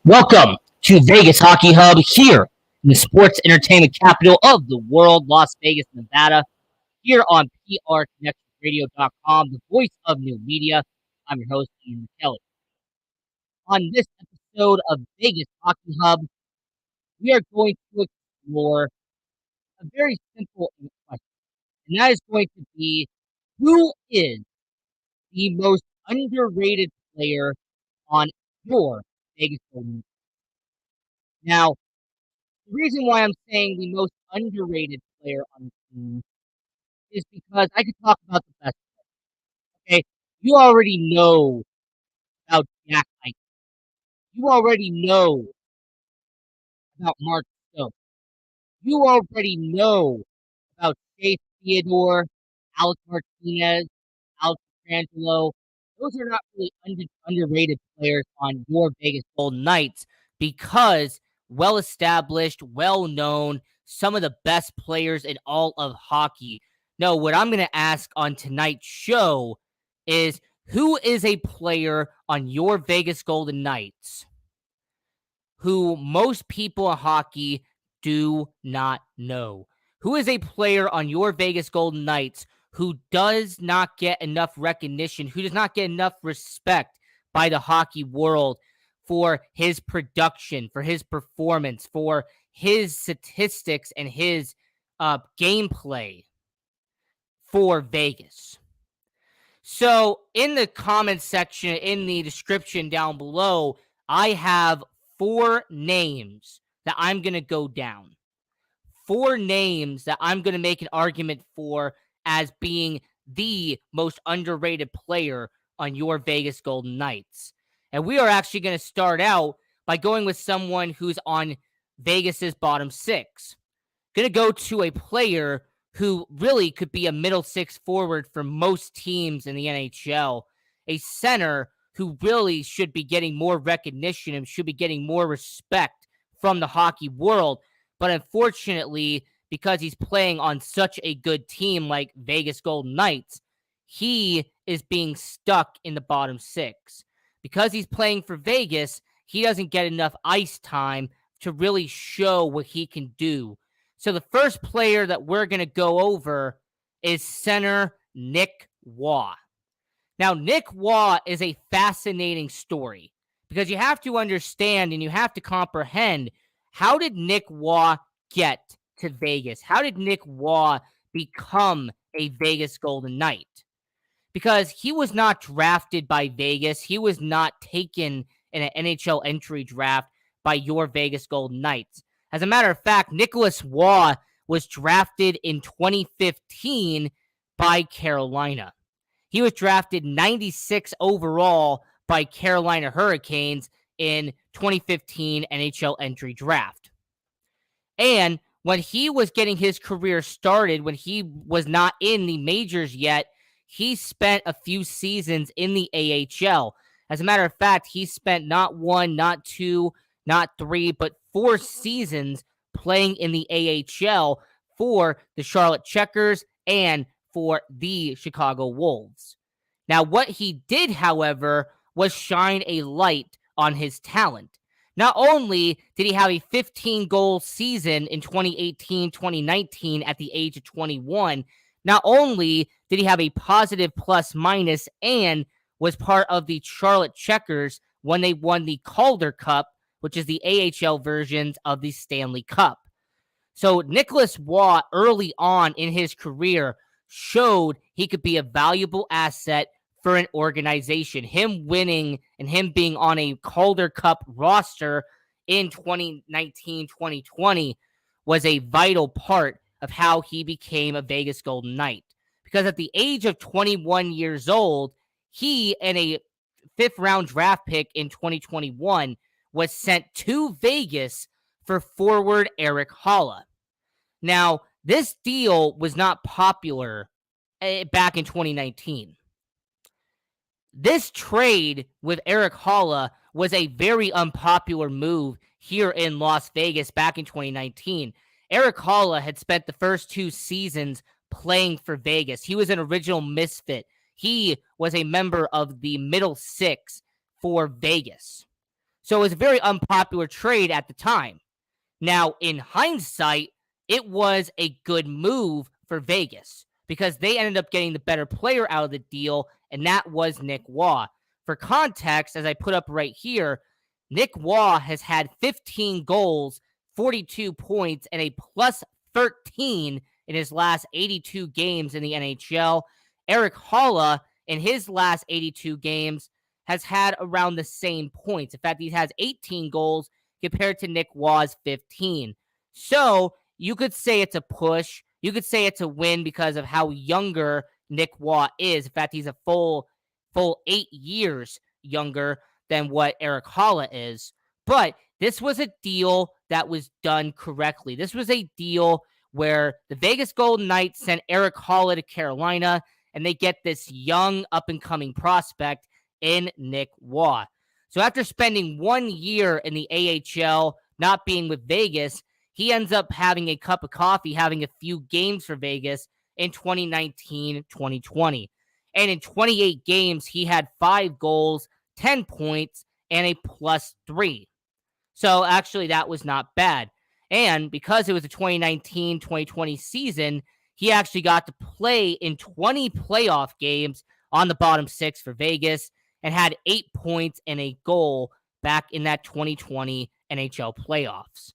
Welcome to Vegas Hockey Hub here in the sports entertainment capital of the world, Las Vegas, Nevada, here on PRConnectionRadio.com, the voice of new media. I'm your host, Ian McKelly. On this episode of Vegas Hockey Hub, we are going to explore a very simple question, and that is going to be, who is the most underrated player on your Vegas Golden Knights? Now, the reason why I'm saying the most underrated player on the team is because I could talk about the best. Okay, you already know about Jack Eichel. You already know about Mark Stokes. You already know about Chase Theodore, Alex Martinez, Alex Petrangelo. Those are not really underrated players on your Vegas Golden Knights because well established, well known, some of the best players in all of hockey. No, what I'm going to ask on tonight's show is, who is a player on your Vegas Golden Knights who most people in hockey do not know? Who is a player on your Vegas Golden Knights who does not get enough recognition, who does not get enough respect by the hockey world for his production, for his performance, for his statistics, and his gameplay for Vegas? So in the comments section, in the description down below, I have 4 names that I'm going to go down. 4 names that I'm going to make an argument for as being the most underrated player on your Vegas Golden Knights. And we are actually going to start out by going with someone who's on Vegas's bottom 6. Going to go to a player who really could be a middle 6 forward for most teams in the NHL, a center who really should be getting more recognition and should be getting more respect from the hockey world. But unfortunately, because he's playing on such a good team like Vegas Golden Knights, he is being stuck in the bottom 6. Because he's playing for Vegas, he doesn't get enough ice time to really show what he can do. So the first player that we're going to go over is center Nic Roy. Now, Nic Roy is a fascinating story because you have to understand and you have to comprehend, how did Nic Roy get to Vegas? How did Nic Roy become a Vegas Golden Knight? Because he was not drafted by Vegas. He was not taken in an NHL entry draft by your Vegas Golden Knights. As a matter of fact, Nicholas Waugh was drafted in 2015 by Carolina. He was drafted 96 overall by Carolina Hurricanes in 2015 NHL entry draft. And when he was getting his career started, when he was not in the majors yet, he spent a few seasons in the AHL. As a matter of fact, he spent not 1, not 2, not 3, but 4 seasons playing in the AHL for the Charlotte Checkers and for the Chicago Wolves. Now, what he did, however, was shine a light on his talent. Not only did he have a 15-goal season in 2018-2019 at the age of 21, not only did he have a positive plus-minus and was part of the Charlotte Checkers when they won the Calder Cup, which is the AHL versions of the Stanley Cup. So Nicholas Waugh, early on in his career, showed he could be a valuable asset for an organization. Him winning and him being on a Calder Cup roster in 2019-2020 was a vital part of how he became a Vegas Golden Knight. Because at the age of 21 years old, he and a 5th-round draft pick in 2021 was sent to Vegas for forward Erik Haula. Now, this deal was not popular back in 2019. This trade with Erik Haula was a very unpopular move here in Las Vegas back in 2019. Erik Haula had spent the first 2 seasons playing for Vegas. He was an original misfit. He was a member of the middle 6 for Vegas. So it was a very unpopular trade at the time. Now, in hindsight, it was a good move for Vegas because they ended up getting the better player out of the deal, and that was Nic Roy. For context, as I put up right here, Nic Roy has had 15 goals, 42 points, and a plus 13 in his last 82 games in the NHL. Erik Haula, in his last 82 games, has had around the same points. In fact, he has 18 goals compared to Nic Roy's 15. So you could say it's a push. You could say it's a win because of how younger Nic Roy is. In fact, he's a full 8 years younger than what Erik Haula is. But this was a deal that was done correctly. This was a deal where the Vegas Golden Knights sent Erik Haula to Carolina, and they get this young up-and-coming prospect in Nic Roy. So after spending 1 year in the AHL, not being with Vegas, he ends up having a cup of coffee, having a few games for Vegas in 2019-2020. And in 28 games, he had 5 goals, 10 points, and a +3. So actually, that was not bad. And because it was a 2019-2020 season, he actually got to play in 20 playoff games on the bottom 6 for Vegas and had 8 points and a goal back in that 2020 NHL playoffs.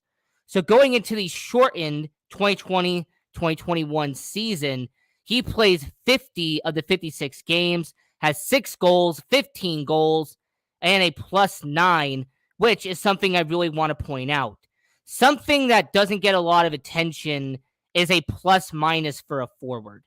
So going into the shortened 2020-2021 season, he plays 50 of the 56 games, has 6 goals, 15 goals, and a +9, which is something I really want to point out. Something that doesn't get a lot of attention is a plus-minus for a forward.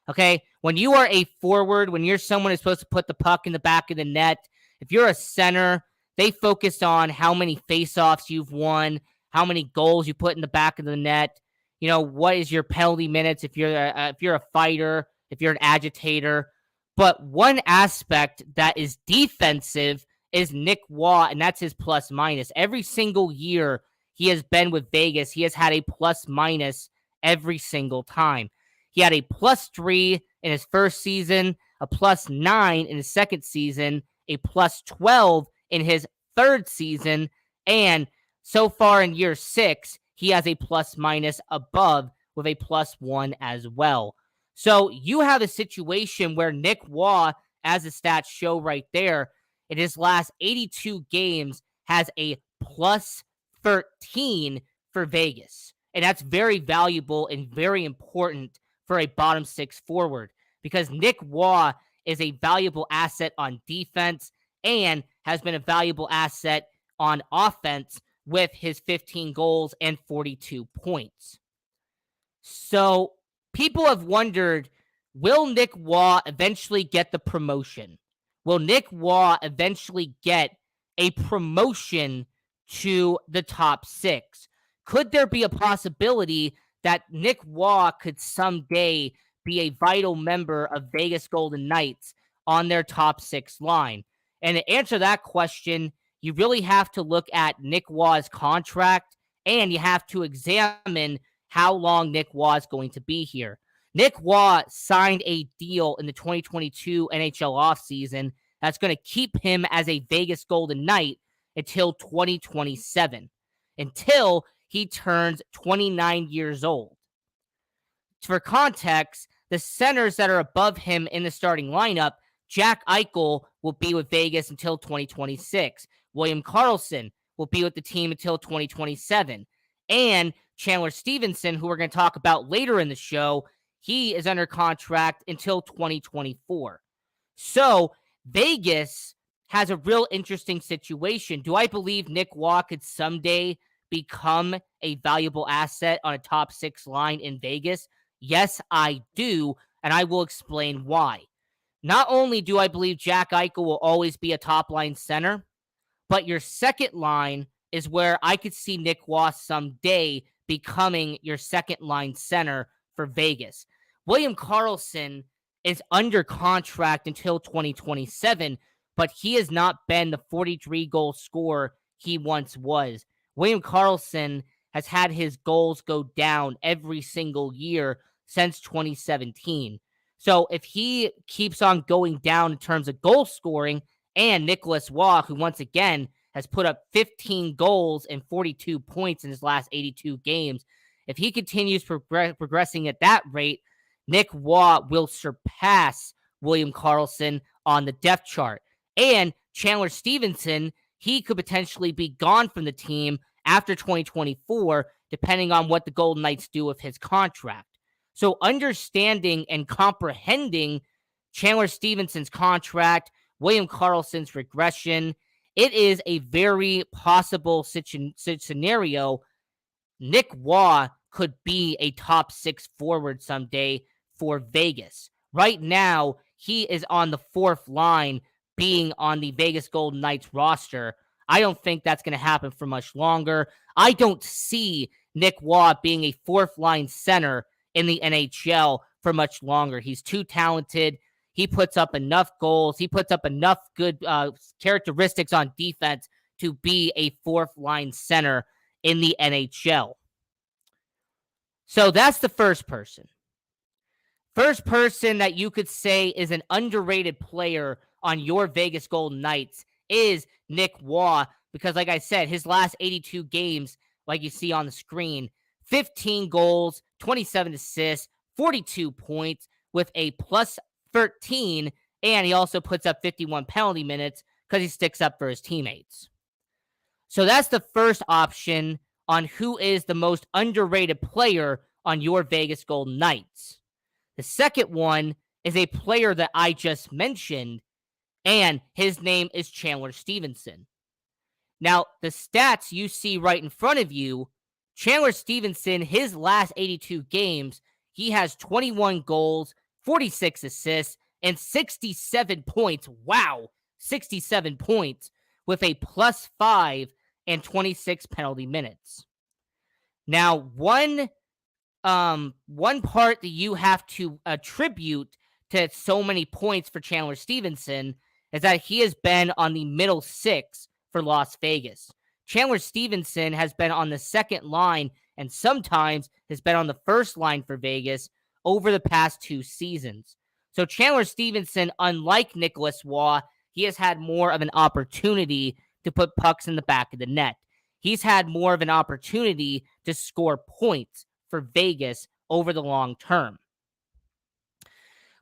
Okay, when you are a forward, when you're someone who's supposed to put the puck in the back of the net, if you're a center, they focus on how many faceoffs you've won, how many goals you put in the back of the net. You know, what is your penalty minutes if you're a fighter, if you're an agitator. But one aspect that is defensive is Nic Roy, and that's his plus-minus. Every single year he has been with Vegas, he has had a plus-minus every single time. He had a +3 in his first season, a +9 in his second season, a +12 in his third season, and so far in year 6, he has a plus-minus above with a +1 as well. So you have a situation where Nic Roy, as the stats show right there, in his last 82 games, has a +13 for Vegas. And that's very valuable and very important for a bottom 6 forward because Nic Roy is a valuable asset on defense and has been a valuable asset on offense with his 15 goals and 42 points. So people have wondered, will Nic Roy eventually get the promotion? Will Nic Roy eventually get a promotion to the top 6? Could there be a possibility that Nic Roy could someday be a vital member of Vegas Golden Knights on their top 6 line? And to answer that question, you really have to look at Nic Roy's contract, and you have to examine how long Nic Roy is going to be here. Nic Roy signed a deal in the 2022 NHL offseason that's going to keep him as a Vegas Golden Knight until 2027, until he turns 29 years old. For context, the centers that are above him in the starting lineup, Jack Eichel will be with Vegas until 2026. William Karlsson will be with the team until 2027. And Chandler Stephenson, who we're going to talk about later in the show, he is under contract until 2024. So Vegas has a real interesting situation. Do I believe Nic Roy could someday become a valuable asset on a top 6 line in Vegas? Yes, I do, and I will explain why. Not only do I believe Jack Eichel will always be a top-line center, but your second line is where I could see Nic Roy someday becoming your second-line center for Vegas. William Karlsson is under contract until 2027, but he has not been the 43-goal scorer he once was. William Karlsson has had his goals go down every single year since 2017. So if he keeps on going down in terms of goal scoring, and Nicholas Waugh, who once again has put up 15 goals and 42 points in his last 82 games. If he continues progressing at that rate, Nic Roy will surpass William Karlsson on the depth chart. And Chandler Stephenson, he could potentially be gone from the team after 2024, depending on what the Golden Knights do with his contract. So understanding and comprehending Chandler Stephenson's contract, William Karlsson's regression, it is a very possible scenario. Nic Roy could be a top 6 forward someday for Vegas. Right now, he is on the 4th line, being on the Vegas Golden Knights roster. I don't think that's going to happen for much longer. I don't see Nic Roy being a 4th line center in the NHL for much longer. He's too talented. He puts up enough goals. He puts up enough good characteristics on defense to be a 4th line center in the NHL. So that's the first person. First person that you could say is an underrated player on your Vegas Golden Knights is Nic Roy, because like I said, his last 82 games, like you see on the screen, 15 goals, 27 assists, 42 points with a plus 13, and he also puts up 51 penalty minutes because he sticks up for his teammates. So that's the first option on who is the most underrated player on your Vegas Golden Knights. The second one is a player that I just mentioned, and his name is Chandler Stephenson. Now, the stats you see right in front of you, Chandler Stephenson, his last 82 games, he has 21 goals, 46 assists, and 67 points. Wow, 67 points with a plus 5 and 26 penalty minutes. Now, one part that you have to attribute to so many points for Chandler Stephenson is that he has been on the middle 6 for Las Vegas. Chandler Stephenson has been on the second line and sometimes has been on the first line for Vegas over the past 2 seasons. So Chandler Stephenson, unlike Nicholas Roy, he has had more of an opportunity to put pucks in the back of the net. He's had more of an opportunity to score points for Vegas over the long term.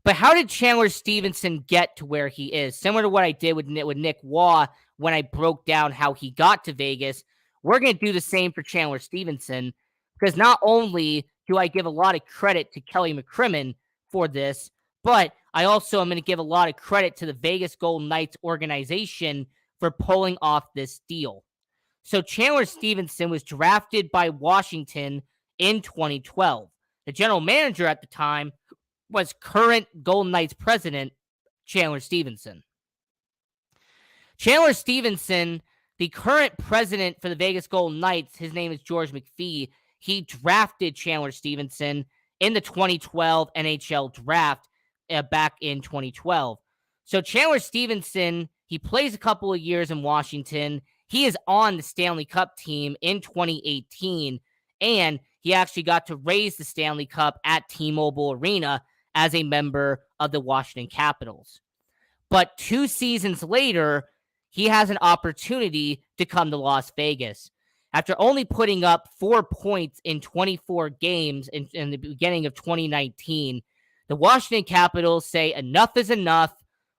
But how did Chandler Stephenson get to where he is? Similar to what I did with Nic Roy when I broke down how he got to Vegas, we're going to do the same for Chandler Stephenson, because not only do I give a lot of credit to Kelly McCrimmon for this, but I also am going to give a lot of credit to the Vegas Golden Knights organization for pulling off this deal. So Chandler Stephenson was drafted by Washington in 2012. The general manager at the time was current Golden Knights president, Chandler Stephenson. Chandler Stephenson, the current president for the Vegas Golden Knights, his name is George McPhee. He drafted Chandler Stephenson in the 2012 NHL draft back in 2012. So Chandler Stephenson, he plays a couple of years in Washington. He is on the Stanley Cup team in 2018, and he actually got to raise the Stanley Cup at T-Mobile Arena as a member of the Washington Capitals. But 2 seasons later, he has an opportunity to come to Las Vegas. After only putting up 4 points in 24 games in the beginning of 2019, the Washington Capitals say enough is enough.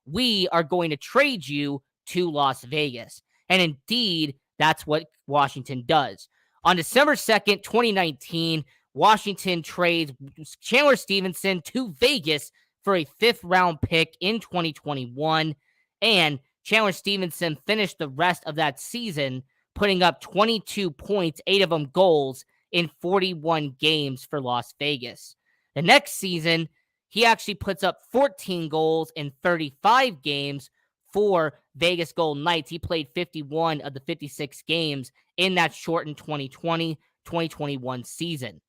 We are going to trade you to Las Vegas. And indeed, that's what Washington does. On December 2nd, 2019, Washington trades Chandler Stephenson to Vegas for a 5th-round pick in 2021. And Chandler Stephenson finished the rest of that season putting up 22 points, 8 of them goals, in 41 games for Las Vegas. The next season, he actually puts up 14 goals in 35 games for Vegas Golden Knights. He played 51 of the 56 games in that shortened 2020-2021 season.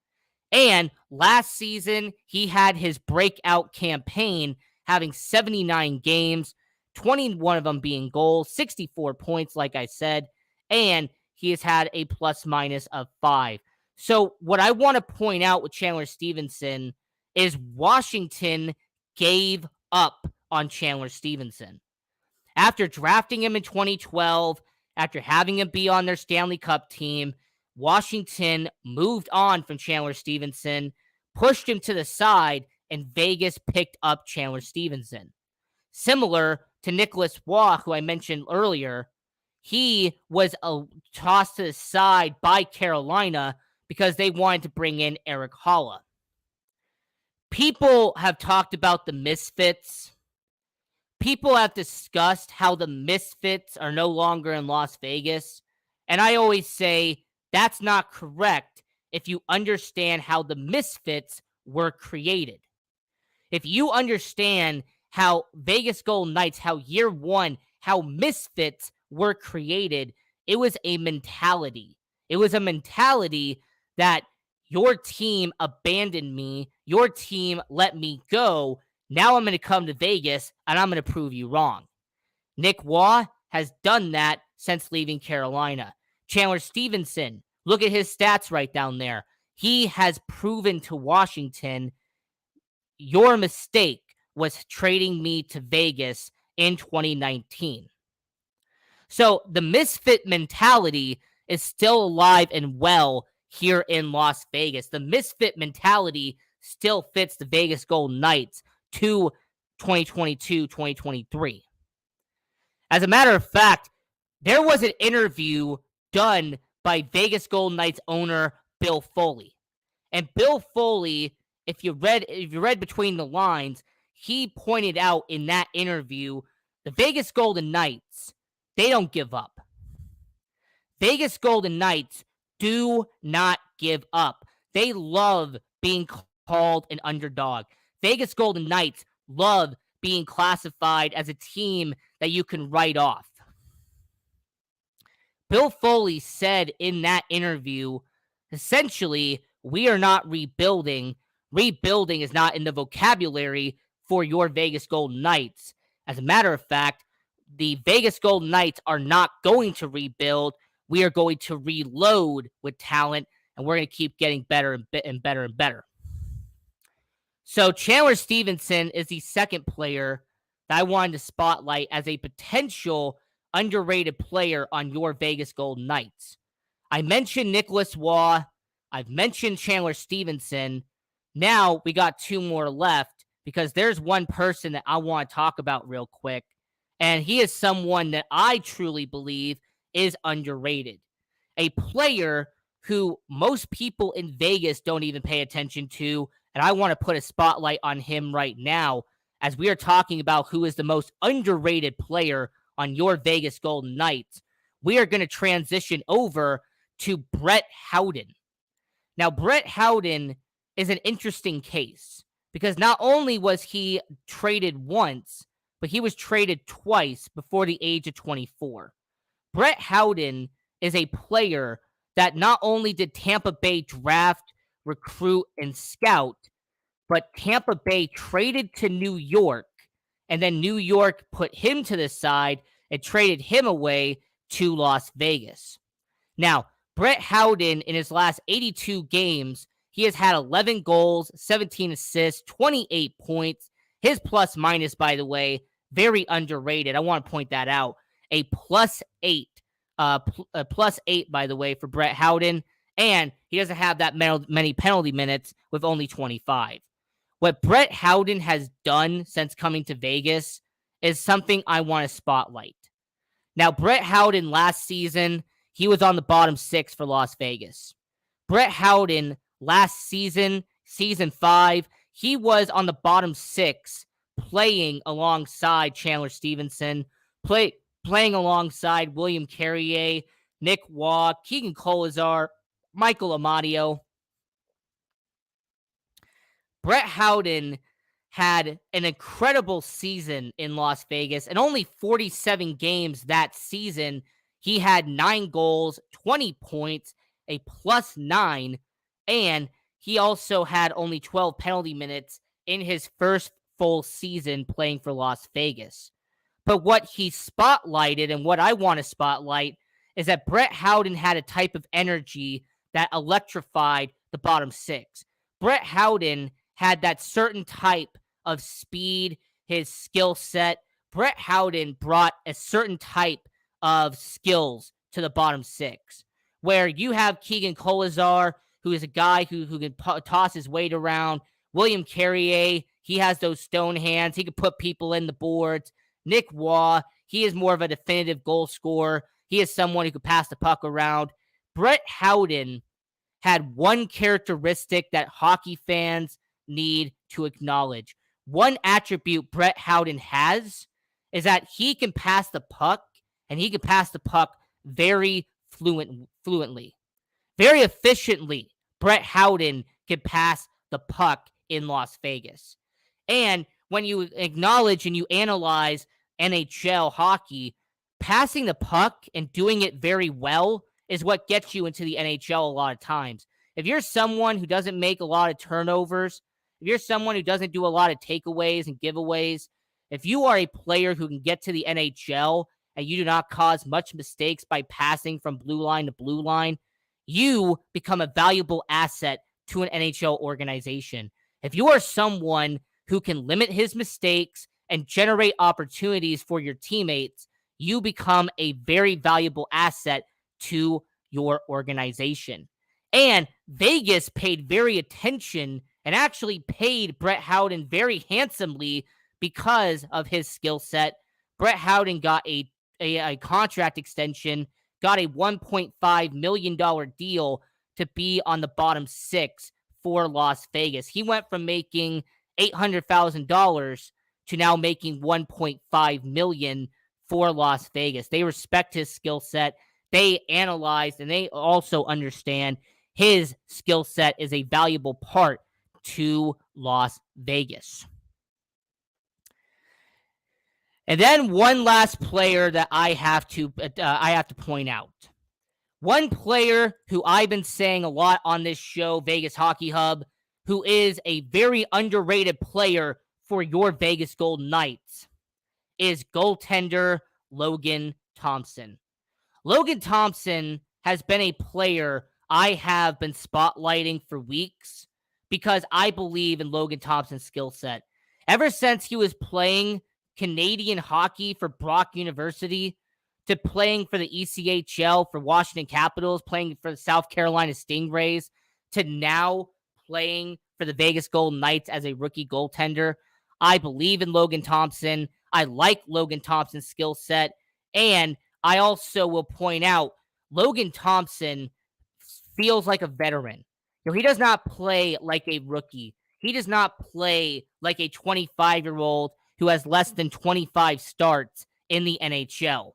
And last season, he had his breakout campaign, having 79 games, 21 of them being goals, 64 points, like I said, and he has had a plus-minus of 5. So what I want to point out with Chandler Stephenson is Washington gave up on Chandler Stephenson. After drafting him in 2012, After having him be on their Stanley Cup team, Washington moved on from Chandler Stephenson, pushed him to the side, and Vegas picked up Chandler Stephenson. Similar to Nicholas Roy, who I mentioned earlier, he was tossed to the side by Carolina because they wanted to bring in Erik Haula. People have talked about the misfits. People have discussed how the misfits are no longer in Las Vegas. And I always say that's not correct if you understand how the misfits were created. If you understand how Vegas Golden Knights, how year one, how misfits were created, it was a mentality. It was a mentality that your team abandoned me, your team let me go. Now I'm going to come to Vegas and I'm going to prove you wrong. Nic Roy has done that since leaving Carolina. Chandler Stephenson, look at his stats right down there. He has proven to Washington, your mistake was trading me to Vegas in 2019. So the misfit mentality is still alive and well here in Las Vegas. The misfit mentality still fits the Vegas Golden Knights to 2022-2023. As a matter of fact, there was an interview done by Vegas Golden Knights owner Bill Foley. And Bill Foley, if you read between the lines, he pointed out in that interview, the Vegas Golden Knights, they don't give up. Vegas Golden Knights do not give up. They love being called an underdog. Vegas Golden Knights love being classified as a team that you can write off. Bill Foley said in that interview, essentially, we are not rebuilding. Rebuilding is not in the vocabulary for your Vegas Golden Knights. As a matter of fact, the Vegas Golden Knights are not going to rebuild. We are going to reload with talent, and we're going to keep getting better and better and better. So Chandler Stephenson is the second player that I wanted to spotlight as a potential underrated player on your Vegas Golden Knights. I mentioned Nicholas Roy. I've mentioned Chandler Stephenson. Now we got two more left because there's one person that I want to talk about real quick. And he is someone that I truly believe is underrated. A player who most people in Vegas don't even pay attention to. And I want to put a spotlight on him right now as we are talking about who is the most underrated player on your Vegas Golden Knights. We are going to transition over to Brett Howden. Now, Brett Howden is an interesting case because not only was he traded once, but he was traded twice before the age of 24. Brett Howden is a player that not only did Tampa Bay draft, recruit, and scout, but Tampa Bay traded to New York, and then New York put him to the side and traded him away to Las Vegas. Now, Brett Howden, in his last 82 games, he has had 11 goals, 17 assists, 28 points. His plus-minus, by the way, very underrated. I want to point that out. A +8. A +8, by the way, for Brett Howden. And he doesn't have that many penalty minutes with only 25. What Brett Howden has done since coming to Vegas is something I want to spotlight. Now, Brett Howden last season, he was on the bottom 6 for Las Vegas. Brett Howden last season, season 5, he was on the bottom 6 playing alongside Chandler Stephenson, playing alongside William Carrier, Nic Roy, Keegan Kolazar, Michael Amadio. Brett Howden had an incredible season in Las Vegas. In only 47 games that season, he had 9 goals, 20 points, a +9, and he also had only 12 penalty minutes in his first full season playing for Las Vegas. But what he spotlighted and what I want to spotlight is that Brett Howden had a type of energy that electrified the bottom 6. Brett Howden had that certain type of speed, his skill set. Brett Howden brought a certain type of skills to the bottom 6, where you have Keegan Kolazar, who is a guy who can toss his weight around. William Carrier, he has those stone hands. He can put people in the boards. Nic Roy, he is more of a definitive goal scorer. He is someone who could pass the puck around. Brett Howden had one characteristic that hockey fans need to acknowledge. One attribute Brett Howden has is that he can pass the puck, and he can pass the puck very fluently. Very efficiently, Brett Howden can pass the puck in Las Vegas. And when you acknowledge and you analyze NHL hockey, passing the puck and doing it very well is what gets you into the NHL a lot of times. If you're someone who doesn't make a lot of turnovers, if you're someone who doesn't do a lot of takeaways and giveaways, if you are a player who can get to the NHL and you do not cause much mistakes by passing from blue line to blue line, you become a valuable asset to an NHL organization. If you are someone who can limit his mistakes and generate opportunities for your teammates, you become a very valuable asset to your organization. And Vegas paid very attention and actually paid Brett Howden very handsomely because of his skill set. Brett Howden got a contract extension, got a $1.5 million deal to be on the bottom 6 for Las Vegas. He went from making $800,000 to now making $1.5 million for Las Vegas. They respect his skill set. They analyze and they also understand his skill set is a valuable part to Las Vegas. And then one last player that I have to point out. One player who I've been saying a lot on this show, Vegas Hockey Hub, who is a very underrated player for your Vegas Golden Knights, is goaltender Logan Thompson. Logan Thompson has been a player I have been spotlighting for weeks because I believe in Logan Thompson's skill set. Ever since he was playing Canadian hockey for Brock University, to playing for the ECHL for Washington Capitals, playing for the South Carolina Stingrays, to now playing for the Vegas Golden Knights as a rookie goaltender, I believe in Logan Thompson. I like Logan Thompson's skill set. And I also will point out, Logan Thompson feels like a veteran. He does not play like a rookie. He does not play like a 25-year-old who has less than 25 starts in the NHL.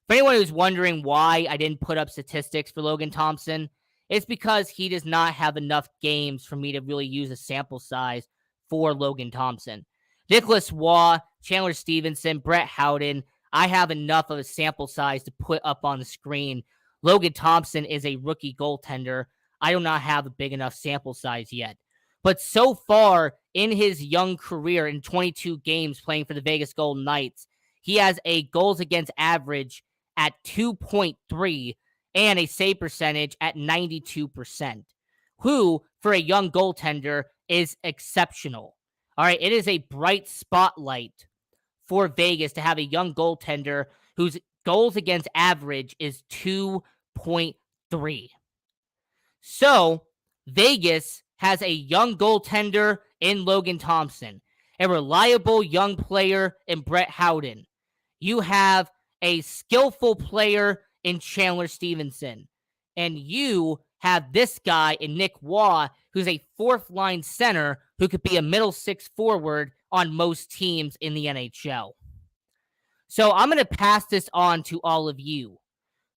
For anyone who's wondering why I didn't put up statistics for Logan Thompson, it's because he does not have enough games for me to really use a sample size for Logan Thompson. Nicholas Waugh, Chandler Stephenson, Brett Howden, I have enough of a sample size to put up on the screen. Logan Thompson is a rookie goaltender. I do not have a big enough sample size yet. But so far in his young career, in 22 games playing for the Vegas Golden Knights, he has a goals against average at 2.3 and a save percentage at 92%, who, for a young goaltender, is exceptional. All right, it is a bright spotlight for Vegas to have a young goaltender whose goals against average is 2.3. So, Vegas has a young goaltender in Logan Thompson, a reliable young player in Brett Howden. You have a skillful player in Chandler Stephenson. And you have this guy in Nic Roy, who's a fourth-line center who could be a middle six forward on most teams in the NHL. So I'm going to pass this on to all of you.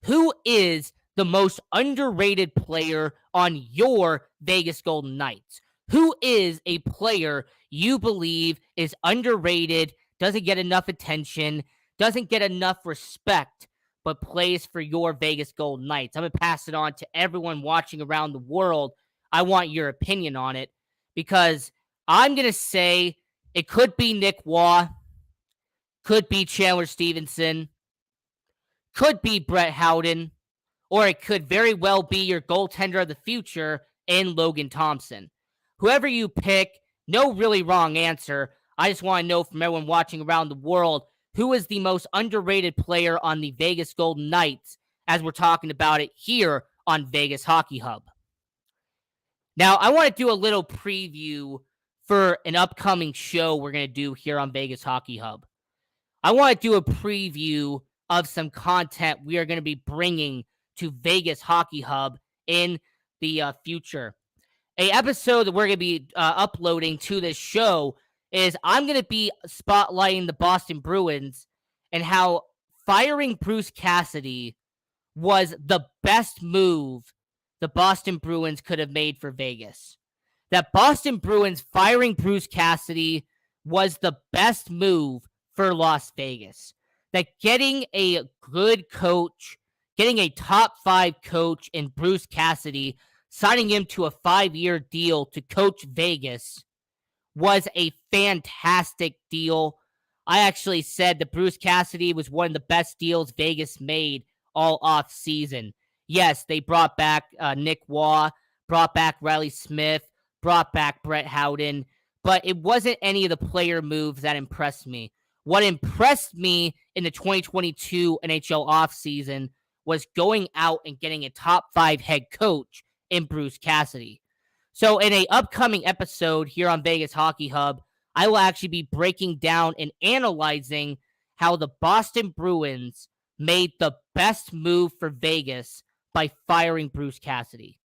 Who is the most underrated player on your Vegas Golden Knights? Who is a player you believe is underrated, doesn't get enough attention, doesn't get enough respect, but plays for your Vegas Golden Knights? I'm going to pass it on to everyone watching around the world. I want your opinion on it because I'm going to say it could be Nic Roy, could be Chandler Stephenson, could be Brett Howden, or it could very well be your goaltender of the future in Logan Thompson. Whoever you pick, no really wrong answer. I just want to know from everyone watching around the world, who is the most underrated player on the Vegas Golden Knights as we're talking about it here on Vegas Hockey Hub. Now, I want to do a little preview for an upcoming show we're going to do here on Vegas Hockey Hub. I want to do a preview of some content we are going to be bringing to Vegas Hockey Hub in the future. A episode that we're going to be uploading to this show is I'm going to be spotlighting the Boston Bruins and how firing Bruce Cassidy was the best move the Boston Bruins could have made for Vegas. That Boston Bruins firing Bruce Cassidy was the best move for Las Vegas. That getting a good coach, getting a top 5 coach in Bruce Cassidy, signing him to a 5-year deal to coach Vegas was a fantastic deal. I actually said that Bruce Cassidy was one of the best deals Vegas made all off season. Yes, they brought back Nic Roy, brought back Riley Smith, brought back Brett Howden, but it wasn't any of the player moves that impressed me. What impressed me in the 2022 NHL offseason was going out and getting a top 5 head coach in Bruce Cassidy. So in an upcoming episode here on Vegas Hockey Hub, I will actually be breaking down and analyzing how the Boston Bruins made the best move for Vegas by firing Bruce Cassidy.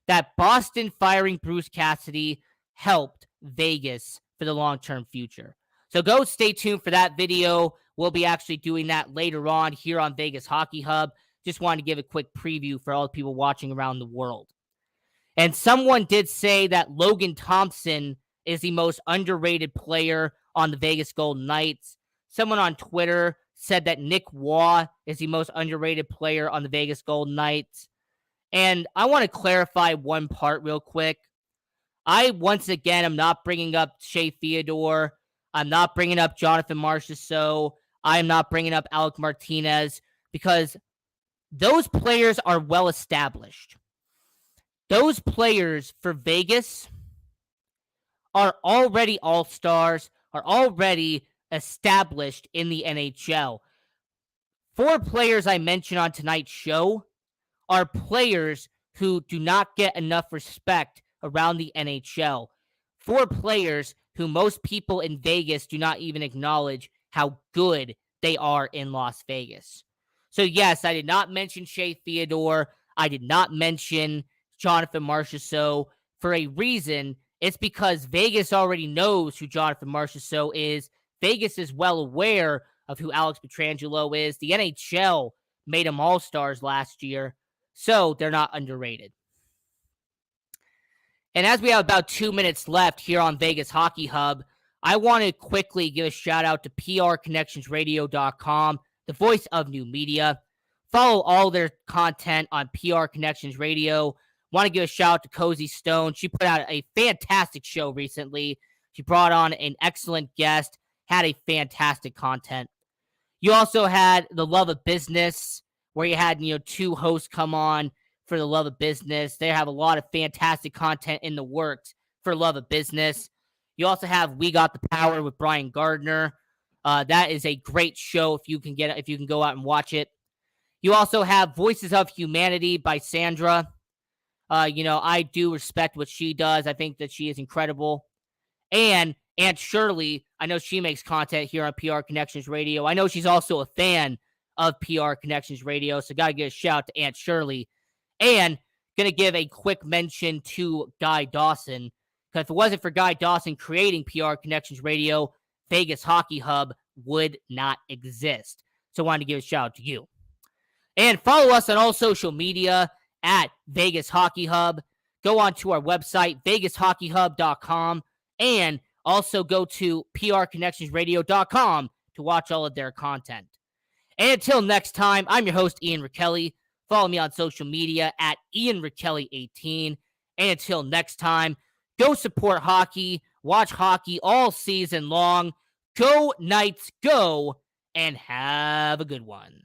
That Boston firing Bruce Cassidy helped Vegas for the long-term future. So go stay tuned for that video. We'll be actually doing that later on here on Vegas Hockey Hub. Just wanted to give a quick preview for all the people watching around the world. And someone did say that Logan Thompson is the most underrated player on the Vegas Golden Knights. Someone on Twitter said that Nic Roy is the most underrated player on the Vegas Golden Knights. And I want to clarify one part real quick. I, once again, am not bringing up Shea Theodore. I'm not bringing up Jonathan Marchessault. I am not bringing up Alec Martinez because those players are well established. Those players for Vegas are already all-stars, are already established in the NHL. 4 players I mentioned on tonight's show are players who do not get enough respect around the NHL. 4 players who most people in Vegas do not even acknowledge how good they are in Las Vegas. So yes, I did not mention Shea Theodore. I did not mention Jonathan Marchessault for a reason. It's because Vegas already knows who Jonathan Marchessault is. Vegas is well aware of who Alex Pietrangelo is. The NHL made them all-stars last year, so they're not underrated. And as we have about 2 minutes left here on Vegas Hockey Hub, I want to quickly give a shout-out to PRConnectionsRadio.com, the voice of new media. Follow all their content on PR Connections Radio. Want to give a shout-out to Cozy Stone. She put out a fantastic show recently. She brought on an excellent guest, had a fantastic content. You also had The Love of Business, where you had 2 hosts come on for The Love of Business. They have a lot of fantastic content in the works for Love of Business. You also have We Got the Power with Brian Gardner. That is a great show if you can go out and watch it. You also have Voices of Humanity by Sandra. I do respect what she does. I think that she is incredible. And Aunt Shirley, I know she makes content here on PR Connections Radio. I know she's also a fan of PR Connections Radio, so got to give a shout out to Aunt Shirley. And going to give a quick mention to Guy Dawson, because if it wasn't for Guy Dawson creating PR Connections Radio, Vegas Hockey Hub would not exist. So I wanted to give a shout out to you. And follow us on all social media at Vegas Hockey Hub. Go on to our website, vegashockeyhub.com, and also go to prconnectionsradio.com to watch all of their content. And until next time, I'm your host, Ian Rickelli. Follow me on social media at IanRickelli18. And until next time, go support hockey, watch hockey all season long. Go Knights, go, and have a good one.